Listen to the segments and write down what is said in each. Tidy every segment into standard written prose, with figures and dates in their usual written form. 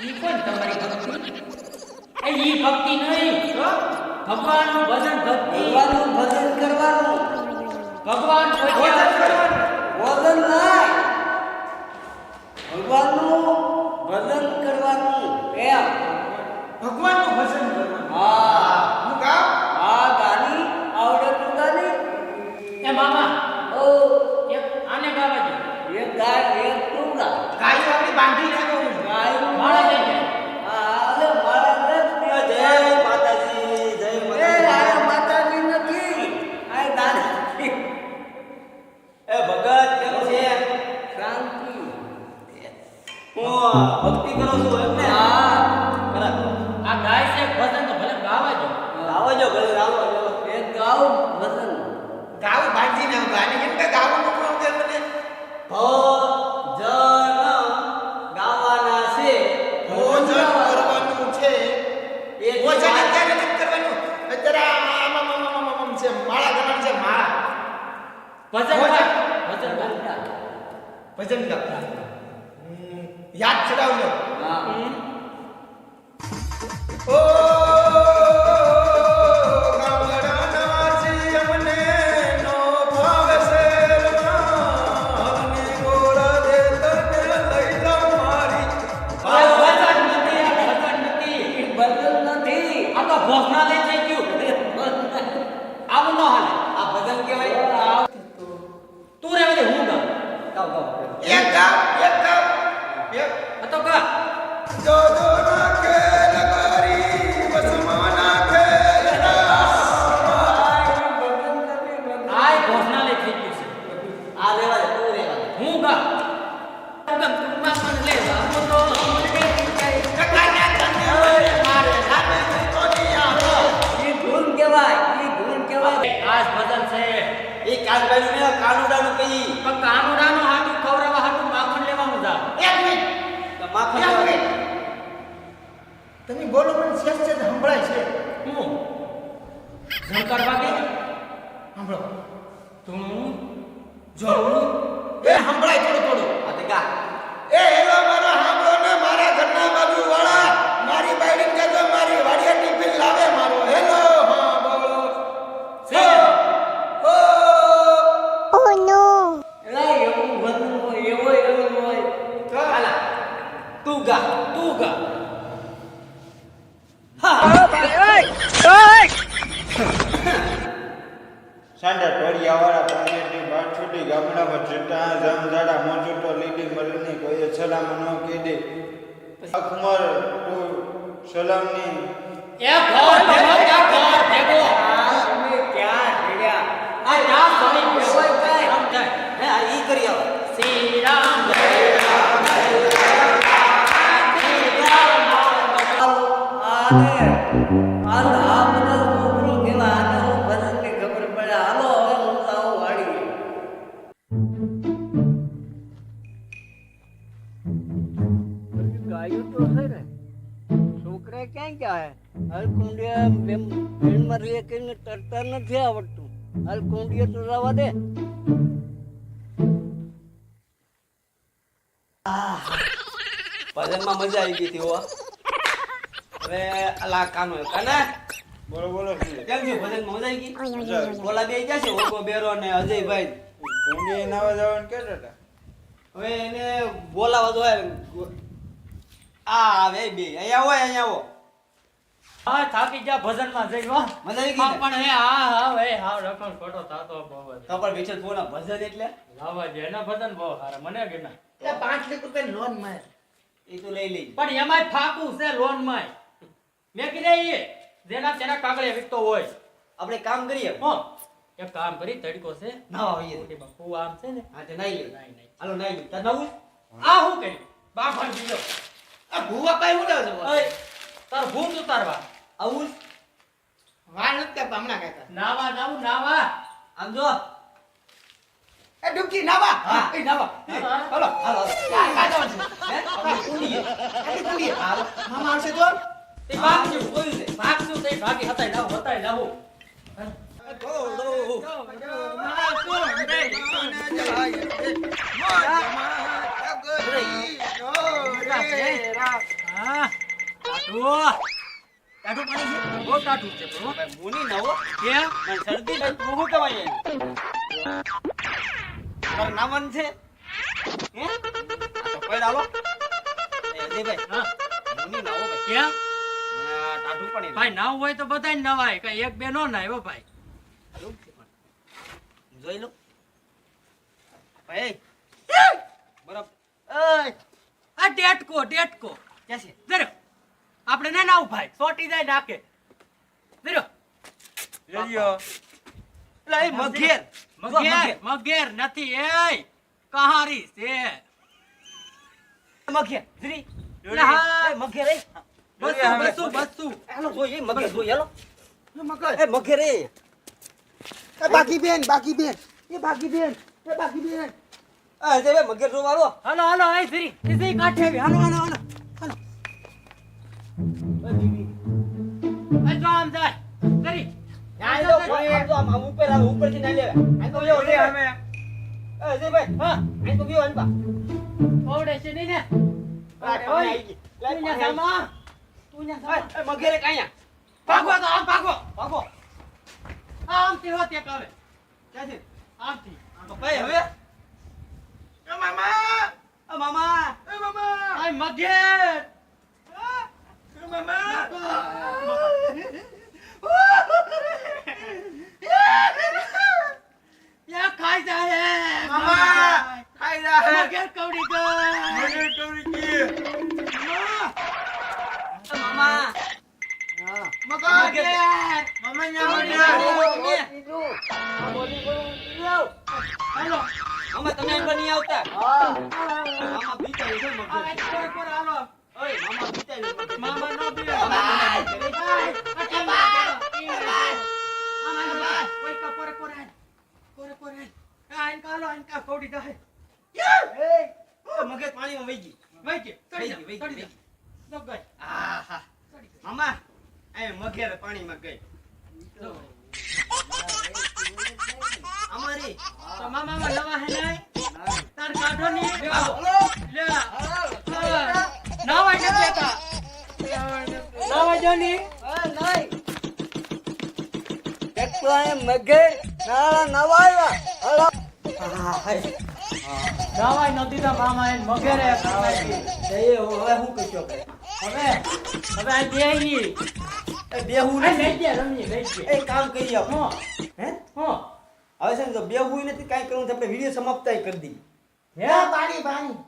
ઈ કોણ તમારી ભક્તિ? એ ઈ ભક્તિ નહીં તો ભગવાનનું ભજન ભક્તિ. ભગવાનનું ભજન કરવાનું. ભગવાન કોઈ ભજન નહીં. ભગવાનનું ભજન કરવાનું. એમ ભગવાનનું ભજન કરવાનું. હા હું ગામ આ ગાની આવડે તું ગાની. એ મામા ઓ એક આને ગાવા દે. એક ગાય એક તું ગા. ગાયો આપણી બાંધી રાખો. ગાય માળા લઈ જાય. અરે મારા નથી. જય માતાજી, જય એ માતાજી. આ માતાજી નથી. આ દાદી. એ ભગત કેમ છે? શાંતિ. હું ભક્તિ કરું છું એમ ને? હા બરાબર. આ ગાય છે ભજન તો ભલે ગાવા દો. આવો જો ઘરે આવો જો. એક ગાવ ભજન. ગાવ બાંધીને આવું ગાને કેમ કે ગાવાનું નોકરો કે મને ભજન ગાવાના છે. ભોજન કરવાનું છે. એ ભોજન અત્યારે નથી કરવાનું. અત્યારે આમ છે માળા કરવાની છે માળા. ભજન ભજન. ગાય. ભજન ગાય. ભજન ગાવ. યાદ ચડાવજો. હા ઓ ગામડાના જી અમને નો ભાવસે મને ગોળા દે તને લઈ જાઉં મારી. આ ભજન નથી, આ ભજન નથી. ભજન નથી. આ તો ભોજનાલય થઈ ગયું. આવું ન હાલે. આ ભજન કહેવાય. તું રહેવા દે, હું ગાઉં. ગાવ ગાવ. એક ગામ એક ગામ એક આ તો ગા. જો જો ના ખેલ કરી વસમાં ના ખેલ આય ભોજનાલય થઈ ગયું છે. આ રેવા દે તું રેવા દે. હું ગા. ગમ તુમા પણ લે જામો તો મને કઈ કકાના તને મારે લાગે તો ની આવો. ઈ ધૂન કહેવાય. ઈ ધૂન કહેવાય. આજ ભજન છે. એ કાનભાઈ ને કાનુડાનું કહી પણ કાનુડાનો હાટું ખવડાવવા હાટું માખણ લેવાનું જા. એક મિનિટ માખણ એક મિનિટ. તમે બોલો મને સેજ સેજ સંભળાય છે. હું ઝણકાર વાગે સાંભળો ધૂણું જો એ સંભળાય થોડું થોડું. આ તે ગા. એ હેલો મારા સાંભળો ને મારા ઘરના બાજુ વાળા મારી બાયડી કહેતો મારી વાડિયા ટિફિન લાવે મારો હેલો હા બોલો છે. ઓ એલા એવું ભજન હોય એવો એવું હોય. ચાલા તું ગા. તું ગા. સાંડા ટોળિયાવાળા પંડિતની બાર છૂટી ગામડામાં જટા જમઝાડા મોજૂટો લીલી મલની કોઈએ સલામ ન કીધી અકમર તું સલામની એ ઘર ભેગો કા ઘર ભેગો. આ તમે ક્યાં ઢીડ્યા? આ જા સોની ભેગો થાય. સમજાય. હે આ ઈ કરી આવો. શ્રી રામ જય રામ આને આ બધા છોકરો કેવા આને હું ભજનની ખબર પડે. હાલો હવે હું જાઉં વાડી. ગાયું તો છે ને છોકરા ક્યાં ક્યાં હે હલકુંડિયા ભીણમાં રે કઈને તરતા નથી આવડતું. હલકુંડિયા તો રવા દે. ભજનમાં મજા આવી ગઈ હતી હો. હવે અલા કાનો કાના બોલો બોલો શું કેમ છે ભજનમાં મજા આવી ગઈ? મજા આવી. બોલા બે ગયા છે ઓકો બેરો ને અજયભાઈ. કુંડી નાવા જવાનું કહેતા હતા હવે એને બોલાવા દો આ આવે બે અહીંયા હોય અહીંયા આવો. હા થાકી જા ભજનમાં જઈ હો. મજા આવી ગઈ હા ને? પણ હે હા હા વે હા રખણ ખોટો થાતો બહુ જ. તો પણ વિઠ્ઠલ ભગવાનના ભજન એટલે લાવા દે એના ભજન બહુ સારા મને કે ના. એટલે 5 લાખ રૂપિયા લોન માં એ તો લઈ લઈ. પણ એમાંય ફાકું છે લોન માં. મેં કીધે ઈ જેના તેના કાગળે વિકતો હોય. આપણે કામ કરીએ. હો એક કામ કરી તડકો છે નાવા હોઈએ. મોટી બાપુ આમ છે ને હા તે નાઈ લે. નહીં નહીં હાલો નાઈ લે. તાર નાવું? આ હું કર્યું બાફણ દીધો. આ ભૂવા પાઈ ઉડાવ છો. ઓય તાર ભૂત ઉતારવા આવું વાળ નથી કરતા હમણાં કહેતા. નાવા જાવું નાવા. આમ જો એ ડૂબકી નાવા. હા એ નાવા. હા. હાલો હાલો આ જવાનું છે. હે આપણે કુંડીએ. આપણે કુંડીએ. હાલો મામા આવશે તો તે ભાગ શું જોયું છે? ભાગ શું તે ભાગી હતાઈ લાવું હતાઈ લાવું. હા ટાઢું પાણી છે બહુ ટાઢું છે પણ હો. ભાઈ મુની ના હો કે મને શરદી થાય તો હું કહેવાય તારું નામન છે હે આ તો કોઈ ડાલો એ અજયભાઈ હા મુની ના હો ભાઈ કે મને આ ટાઢું પાણી ભાઈ નાવ હોય તો બધાય નવાય કઈ એક બે નો નાય હો ભાઈ જોઈ લો ભાઈ બરાબર એય આ ડેટકો ક્યાં છે જરો આપણે ને નાવ ભાઈ સોટી જાય નાકે જરો રેડિયો એટલે એ મઘેર મગેર નથી એય કહારી છે મઘેર શ્રી એટલે હા. એ મઘેર એ બસુ હાલો જોઈએ મઘેર જોઈએ હાલો એ મઘેર એ બાકી બેન એ બાકી બેન આ જે મઘેર જોવા હાલો હાલો હાલો આય ફરી સીધી કાઠે આવી હાલો હાલો હાલો હાલો આ જો આમ જાય કરી આમ તો આમ ઉપર હાલો ઉપરથી ના લેવા આ તો યો લે અમે એ જે ભાઈ હા આ તો ગયો અનપા ઓડે છે નહીં ને ઓય ઓય તું ન્યા સામા એ મઘેર કાયા ભાગો તો આમ ભાગો ભાગો આમથી હોતે કાવે ક્યાંથી આમથી તો ભાઈ હવે એ મામા આ મામા આય મગેર એ મામા યા ખાઈ જાય મામા ખાઈ જા મગેર કવડી ગઈ મને ટોરી કી મામા મગર મગેર મામા ન્યા હાલો મામા તમે પણ નહીં આવતા મામા બીતા છે આ મઘેર એક પર હાલો ઓય મામા બીતા છે મામા નો બી મઘેર પાણીમાં વહી ગઈ આહા મામા એ મઘેર પાણીમાં ગઈ અમારી મગર નાળા નવાયા હલો મગેરે એ હવે હું કહેશો કે હવે આ દેહી એ બેહું આ નથી લઈ ગયા રમી લઈ ગયા એ કામ કરીએ આપણે હો હે હો હવે છે ને જો બેહું નથી કાંઈ કરવું તો આપણે વિડીયો સમાપ્ત કરી દઈએ હે પાણી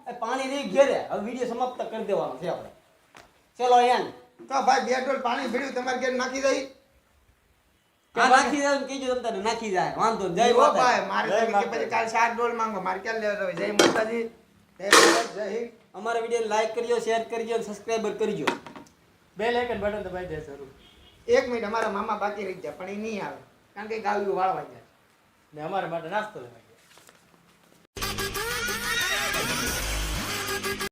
એ પાણી રહી ઘેરે હવે વિડીયો સમાપ્ત કરી દેવાનો છે આપણે ચલો યાન તો ભાઈ બે ડોલ પાણી ભીડ્યું તમારે ઘેર નાખી દઈ હા નાખી જાય ને કીધું તમને નાખી જાય વાંધો નહીં. જય ઓ માતા ભાઈ મારે જય તમે કે માતા. પછી કાલ 7 ડોલ માંગો મારે ક્યાં લેવા જવું? જય માતાજી જય ભારત, જય હિન્દ. અમારા વિડીયો લાઈક કરજો શેર કરજો અને સબસ્ક્રાઇબર કરજો બેલ આઇકન બટન દબાઈ દે જરૂર એક મિનિટ અમારા મામા બાકી રહી ગયા પણ એ નહીં આવે કારણ કે ગાળું વાળવા ગયા ને અમારા માટે નાસ્તો લેવા